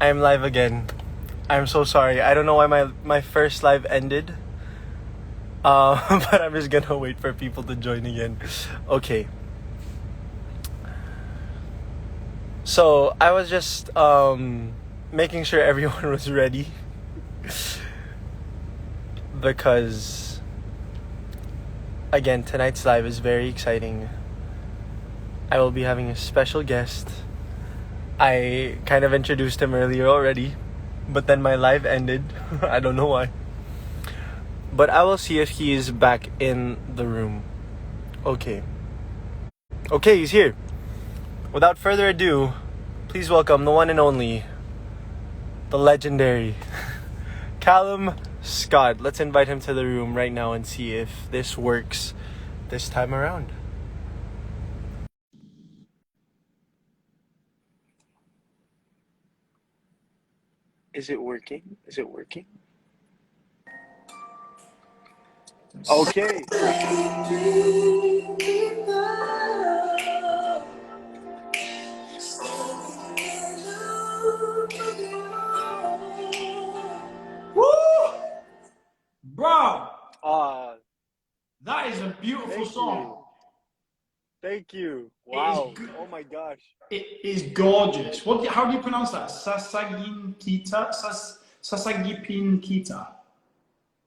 I'm live again. I'm so sorry. I don't know why my first live ended. But I'm just gonna wait for people to join again. Okay. So I was just making sure everyone was ready because again tonight's live is very exciting. I will be having a special guest. I kind of introduced him earlier already, but then my live ended. I don't know why. But I will see if he is back in the room. Okay. Okay, he's here. Without further ado, please welcome the one and only, the legendary CALUM Scott. Let's invite him to the room right now and see if this works this time around. Is it working? Is it working? Okay. Woo! Bro, Ah, that is a beautiful thank you. song. Thank you. It is Wow. Oh my gosh. it is gorgeous. How do you pronounce that? Sasagin Kita? Sasagipin Kita.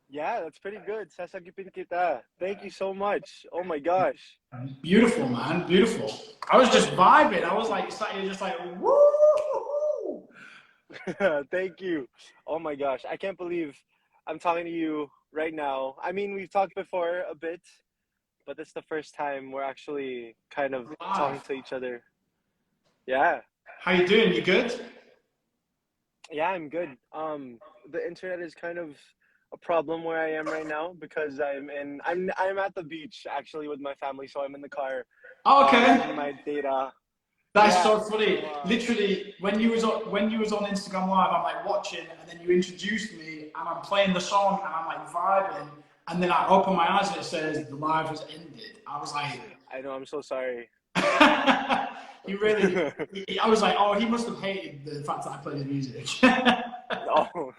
Yeah, that's pretty good. Sasagipin kita. Thank you so much. Oh my gosh. Beautiful, man. Beautiful. I was just vibing. I was like, you're just like, woo! Thank you. Oh my gosh. I can't believe I'm talking to you right now. I mean, we've talked before a bit, but this is the first time we're actually kind of talking Live. to each other. Yeah. How you doing? You good? Yeah, I'm good. The internet is kind of a problem where I am right now because I'm at the beach actually with my family, so I'm in the car Oh, using okay. my data. That's Yeah. so funny. So Literally, when you was on Instagram Live, I'm like watching, and then you introduced me, and I'm playing the song, and I'm like vibing, and then I open my eyes and it says the live has ended. I was like, I know I'm so sorry. he really. I was like, oh, he must have hated the fact that I played his music. Oh,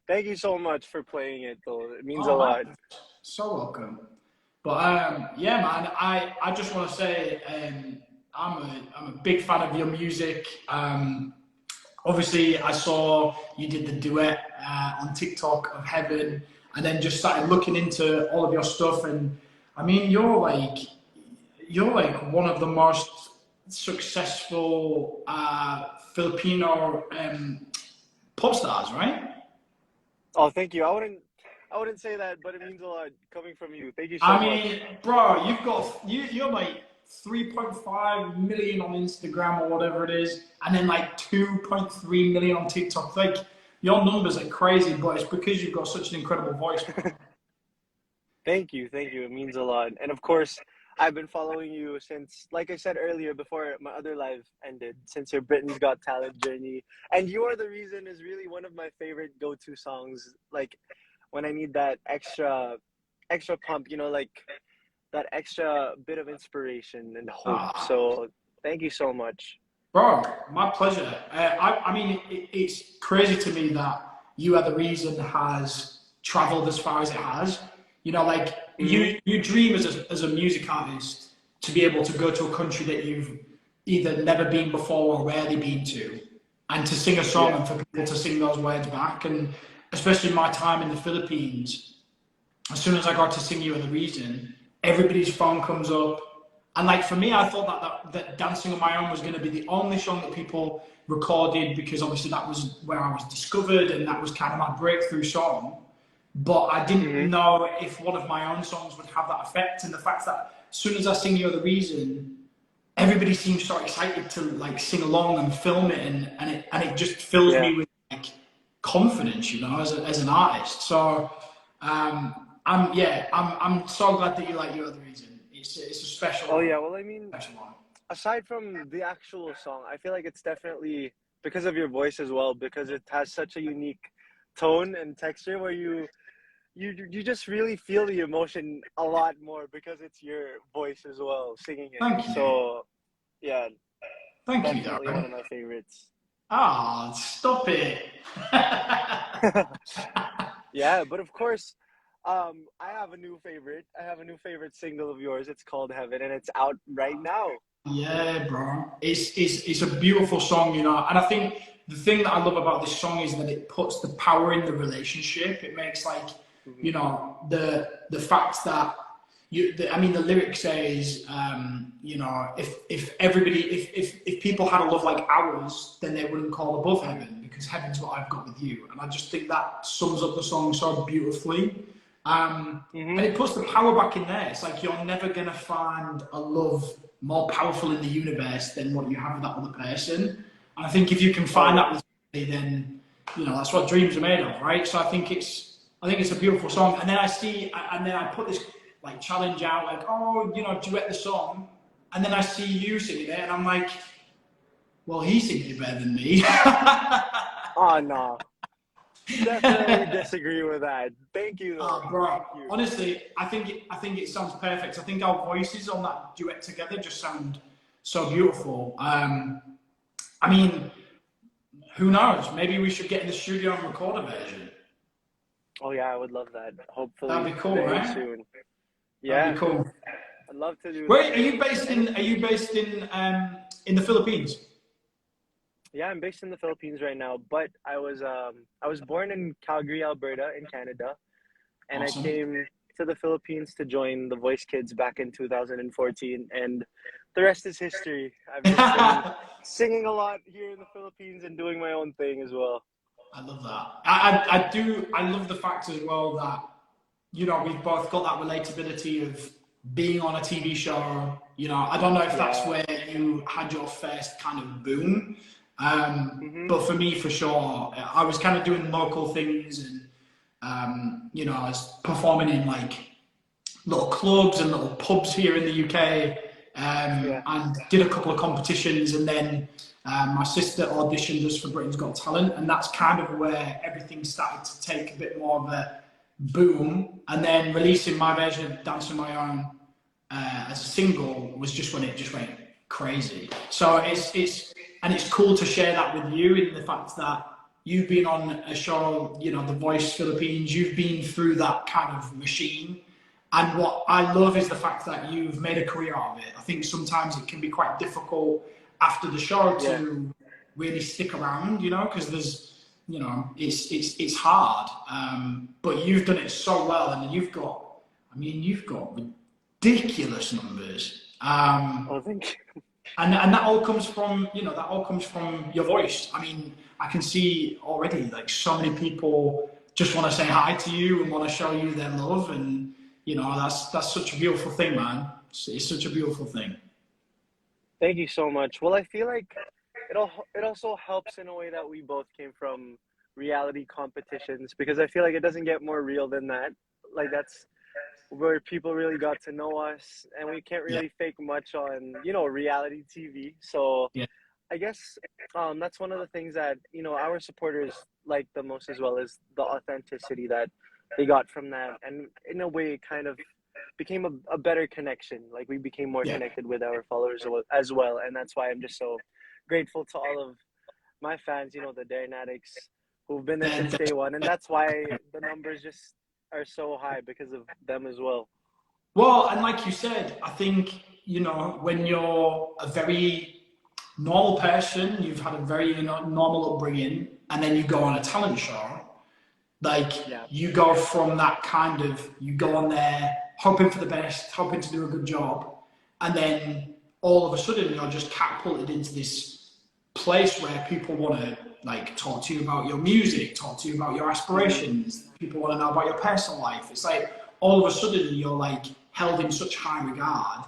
thank you so much for playing it though. It means a Oh man, lot. so welcome. But yeah, man, I just want to say I'm a big fan of your music. Obviously, I saw you did the duet on TikTok of Heaven, and then just started looking into all of your stuff. And I mean, you're like one of the most successful Filipino pop stars, right? Oh, thank you. I wouldn't say that, but it means a lot coming from you. Thank you so I much. mean, bro, you're like 3.5 million on Instagram or whatever it is, and then like 2.3 million on TikTok. Like your numbers are crazy, but it's because you've got such an incredible voice, bro. Thank you. Thank you. It means a lot. And of course, I've been following you since, like I said earlier, before my other live ended, since your Britain's Got Talent journey. And You Are the Reason is really one of my favorite go-to songs. Like when I need that extra pump, like that extra bit of inspiration and hope. Ah, So thank you so much. bro, my pleasure. I mean, it's crazy to me that You Are the Reason has traveled as far as it has. You know, like Hmm. you dream as a music artist to be able to go to a country that you've either never been before or rarely been to, and to sing a song Yeah. and for people to sing those words back. And especially my time in the Philippines, as soon as I got to sing You Are the Reason, everybody's phone comes up. And like for me, I thought that Dancing on My Own was going to be the only song that people recorded because obviously that was where I was discovered and that was kind of my breakthrough song. But I didn't Hmm. know if one of my own songs would have that effect. And the fact that as soon as I sing You're the Reason, everybody seems so excited to like sing along and film it, and it just fills Yeah. me with like confidence, as an artist. So I'm so glad that you like You're the Reason. It's a special Oh one, yeah. Well, I mean, special one. aside from the actual song, I feel like it's definitely because of your voice as well, because it has such a unique tone and texture where you just really feel the emotion a lot more because it's your voice as well singing it. Thank you, So yeah, thank you, definitely one Darren. of my favorites. Ah, stop it. Yeah, but of course, I have a new favorite. I have a new favorite single of yours. It's called Heaven, and it's out right now. Yeah, bro. It's a beautiful song, you know. And I think the thing that I love about this song is that it puts the power in the relationship. It makes like, Hmm. you know, the fact that I mean, the lyric says, you know, if everybody, if people had a love like ours, then they wouldn't call above heaven because heaven's what I've got with you. And I just think that sums up the song so beautifully. Hmm. And it puts the power back in there. It's like you're never gonna find a love more powerful in the universe than what you have with that other person. And I think if you can Oh find yeah. that with somebody, then you know that's what dreams are made of, right? So I think it's a beautiful song. And then and then I put this like challenge out, like, oh, you know, duet the song. And then I see you singing it, and I'm like, well, he's singing it better than me. Oh no. Definitely disagree with that. Thank you though. Bro, Thank you. honestly, I think it sounds perfect. I think our voices on that duet together just sound so beautiful. I mean, who knows? Maybe we should get in the studio and record a version. Oh yeah, I would love that. That'd Hopefully be cool, very right? soon. That'd be Yeah, cool. I'd love to do Wait, that. are you based And in? Are you based in the Philippines? yeah, I'm based in the Philippines right now, but I was born in Calgary, Alberta, in Canada, and I Awesome. came to the Philippines to join the Voice Kids back in 2014, and the rest is history. I've just been I singing a lot here in the Philippines and doing my own thing as well. love that. I do. I love the fact as well that you know we've both got that relatability of being on a TV show. You know, I don't know if that's Yeah. where you had your first kind of boom, Hmm. but for me, for sure, I was kind of doing local things and you know I was performing in like little clubs and little pubs here in the UK, Yeah. and did a couple of competitions, and then my sister auditioned us for Britain's Got Talent, and that's kind of where everything started to take a bit more of a boom. And then releasing my version of Dance on My Own as a single was just when it just went crazy. So it's cool to share that with you in the fact that you've been on a show, you know, The Voice Philippines, you've been through that kind of machine. And what I love is the fact that you've made a career out of it. I think sometimes it can be quite difficult after the show Yeah. to really stick around, you know, because there's, you know, it's hard. But you've done it so well, and you've got ridiculous numbers. Oh, thank you. And that all comes from, you know, that all comes from your voice. I mean, I can see already like so many people just want to say hi to you and want to show you their love, and you know, that's such a beautiful thing, man. It's such a beautiful thing. Thank you so much. Well, I feel like it also helps in a way that we both came from reality competitions because I feel like it doesn't get more real than that. Like that's where people really got to know us, and we can't Yeah, really fake much on, reality TV. So yeah, I guess that's one of the things that, our supporters like the most as well is the authenticity that they got from that. And in a way, it kind of became a better connection. Like we became more yeah. connected with our followers as well. And that's why I'm just so grateful to all of my fans, the Darren addicts who've been there They're, since they're, day one. And that's why the numbers just are so high because of them as well. well, and like you said, I think you know when you're a very normal person, you've had a very normal upbringing, and then you go on a talent show. Like Yeah. you go from that kind of you go on there hoping for the best, hoping to do a good job, and then all of a sudden you're just catapulted into this place where people want to like talk to you about your music, talk to you about your Hmm. aspirations. People want to know about your personal life. It's like all of a sudden you're like held in such high regard,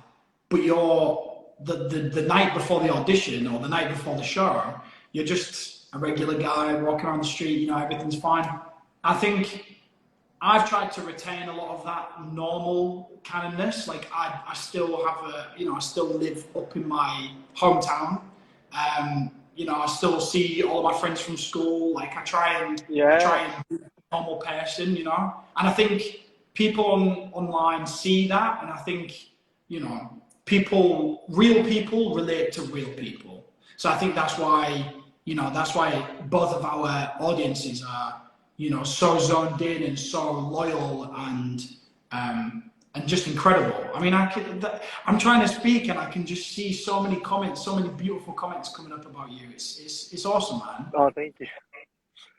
but you're the night before the audition or the night before the show, you're just a regular guy walking around the street. You know, everything's fine. I think I've tried to retain a lot of that normal kindness. Like I still have you know, I still live up in my hometown. You know, I still see all of my friends from school. Like I try Yeah. and be a normal person, you know. And I think people online see that, and I think you know, real people relate to real people. So I think that's why That's why both of our audiences are, so zoned in and so loyal and just incredible. I mean, I'm trying to speak and I can just see so many comments, so many beautiful comments coming up about you. It's awesome, man. Oh, thank you.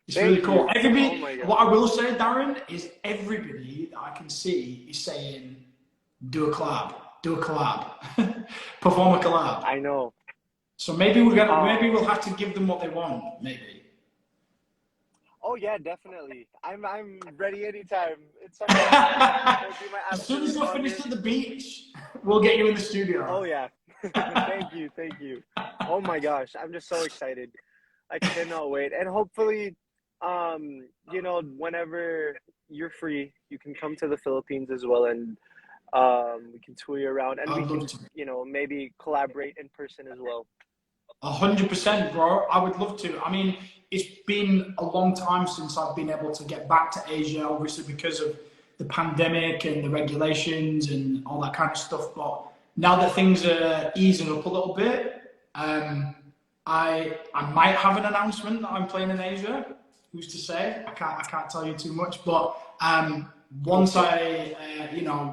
It's really Thank cool. you. Oh Everybody, my God. what I will say, Darren, is everybody that I can see is saying, do a collab, perform a collab. I know. So maybe Um, we'll have to give them what they want. Maybe. oh yeah, definitely. I'm ready anytime. It's something that would be my As soon as absolute you're finished honor. at the beach, we'll get you in the studio. Oh yeah. Thank you, thank you. Oh my gosh, I'm just so excited. I cannot wait. And hopefully, whenever you're free, you can come to the Philippines as well, and we can tour you around, and we I'd love can, to. maybe collaborate in person as well. 100%, bro. I would love to. I mean, it's been a long time since I've been able to get back to Asia, obviously because of the pandemic and the regulations and all that kind of stuff. But now that things are easing up a little bit, um, I might have an announcement that I'm playing in Asia. Who's to say? I can't tell you too much. But once Okay.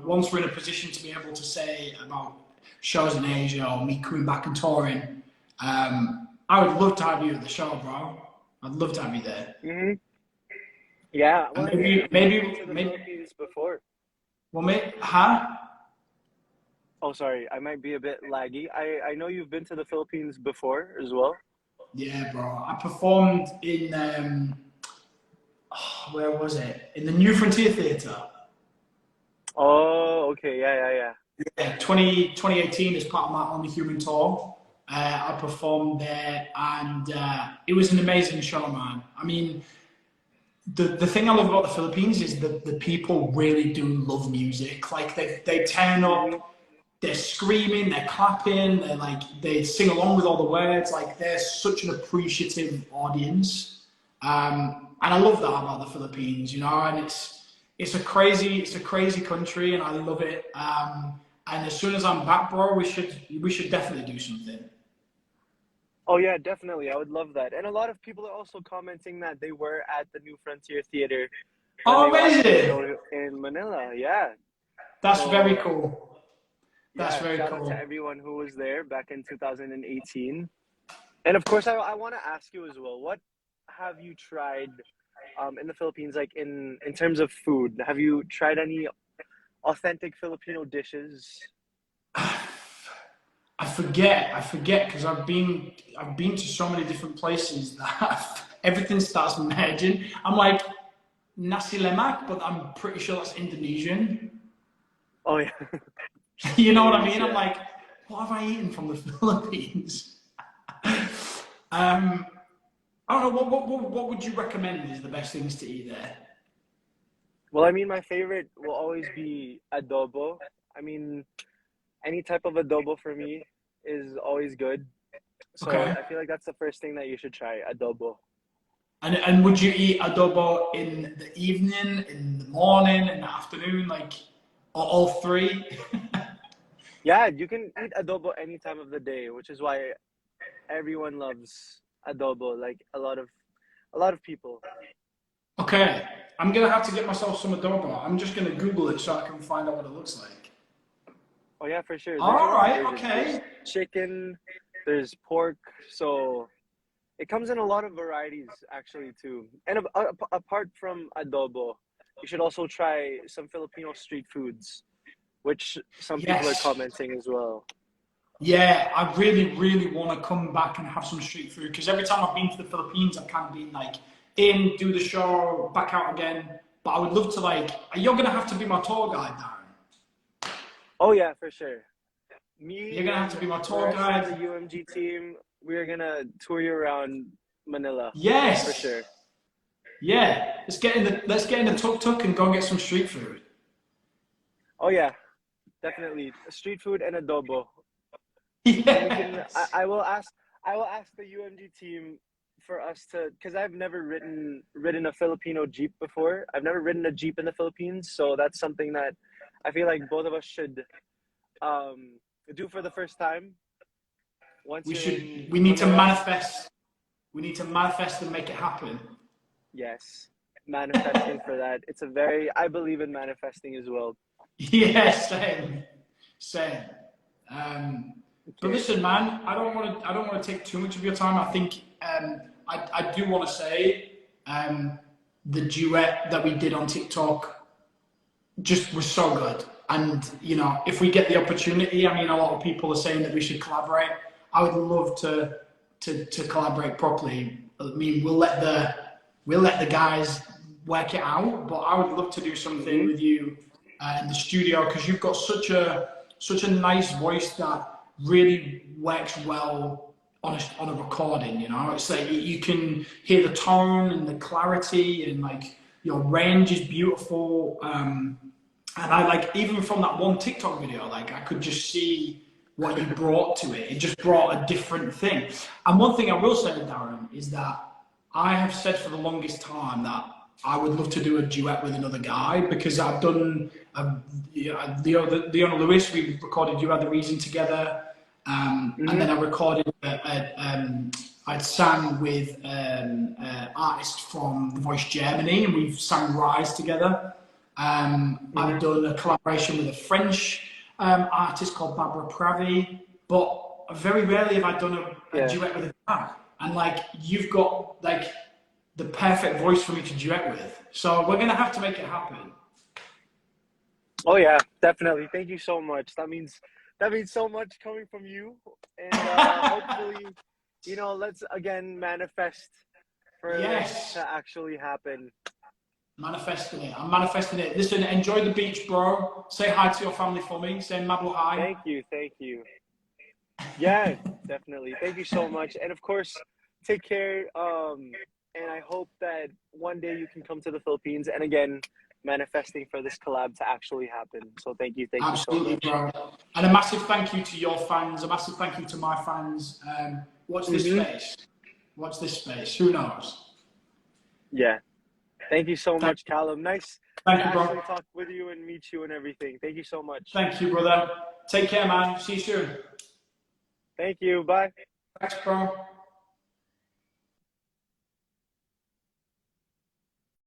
once we're in a position to be able to say about shows in Asia or me coming back and touring. I would love to have you at the show, bro. I'd love to have you there. Hmm. Yeah. Well, And I mean, maybe, you've been maybe, to the maybe, Philippines before. well, maybe, huh? Oh, sorry, I might be a bit laggy. I know you've been to the Philippines before as well. Yeah, bro. I performed in, where was it? In the New Frontier Theatre. Oh, okay. Yeah, yeah, yeah. Yeah, 2018 as part of my Only Human tour. I performed there and it was an amazing show, man. I mean, the thing I love about the Philippines is that the people really do love music. Like they turn Hmm. up, they're screaming, they're clapping, they sing along with all the words. Like they're such an appreciative audience, and I love that about the Philippines. And it's a crazy country, and I love it. And as soon as I'm back, bro, we should definitely do something. Oh yeah, definitely. I would love that. And a lot of people are also commenting that they were at the New Frontier Theater when Oh, they watched your amazing! show in Manila. Yeah. That's very So cool. That's yeah, very shout out to cool. everyone who was there back in 2018. And of course, I want to ask you as well, what have you tried in the Philippines, like in terms of food? Have you tried any authentic Filipino dishes? I forget because I've been to so many different places that everything starts merging. I'm like nasi lemak, but I'm pretty sure that's Indonesian. Oh yeah, You know it what I is. mean? I'm Yeah. like, what have I eaten from the Philippines? Um, I don't know. What would you recommend is the best things to eat there? Well, I mean, my favorite will always be adobo. I mean, any type of adobo for me is always good. So Okay. I feel like that's the first thing that you should try, adobo. And would you eat adobo in the evening, in the morning, in the afternoon, like or all three? Yeah, you can eat adobo any time of the day, which is why everyone loves adobo. Like a lot of people. Okay, I'm gonna have to get myself some adobo. I'm just gonna Google it so I can find out what it looks like. Oh yeah, for sure. There's a All lot of right, versions. There's okay. chicken, there's pork, so it comes in a lot of varieties actually too. And apart from adobo, you should also try some Filipino street foods, which some people are Yes. commenting as well. Yeah, I really, really want to come back and have some street food because every time I've been to the Philippines, I've kind of been like in, do the show, back out again. But I would love to you're gonna have to be my tour guide, Darren. Oh yeah, for sure. You're Me gonna have and to be my the tour rest of the guide. UMG team, we're gonna tour you around Manila for Yes. sure. Yeah. Let's get in the tuk tuk and go get some street food. Oh yeah, definitely street food and adobo. And we can. I, Yes. I will ask. I will ask the UMG team for us to, because I've never ridden a Filipino Jeep before. I've never ridden a Jeep in the Philippines, so that's something that I feel like both of us should do for the first time once We you're should. in We need to Manila. manifest. We need to manifest and make it happen. Yes, manifesting for that. It's a very, I believe in manifesting as well. Yeah, same, same. But Okay. listen, man, I don't want to take too much of your time. I think I do want to say the duet that we did on TikTok just was so good. And you know, if we get the opportunity, I mean, a lot of people are saying that we should collaborate. I would love to collaborate properly. I mean, we'll let the guys work it out, but I would love to do something with you in the studio because you've got such a nice voice that really works well on a recording. You know, it's like you can hear the tone and the clarity, and like your range is beautiful. And I like even from that one TikTok video, like I could just see what you brought to it. It just brought a different thing. And one thing I will say, Darren, is that I have said for the longest time that I would love to do a duet with another guy because I've done Leona Lewis. We recorded "You Had the Reason" together, and then I recorded. I'd sang with artist from The Voice Germany, and we've sang "Rise" together. I've done a collaboration with a French artist called Barbara Pravi, but very rarely have I done a duet with a guy. And like you've got like the perfect voice for me to duet with, so we're gonna have to make it happen. Oh yeah, definitely. Thank you so much. That means so much coming from you, and hopefully, you know, let's again manifest for this Yes, to actually happen. manifesting it. I'm manifesting it. Listen, enjoy the beach, bro. Say hi to your family for me. Say Mabel hi. Thank you, thank you. Yeah, definitely. Thank you so much, and of course, take care. And I hope that one day you can come to the Philippines, and again, manifesting for this collab to actually happen. So thank you so Absolutely, much. bro. And a massive thank you to your fans. A massive thank you to my fans. Watch this space. Watch this space. Who knows? Yeah. Thank you so Thank, much, Callum. Nice to thank you, bro. actually talk with you and meet you and everything. Thank you so much. Thank you, brother. Take care, man. See you soon. Thank you. Bye. Thanks, bro.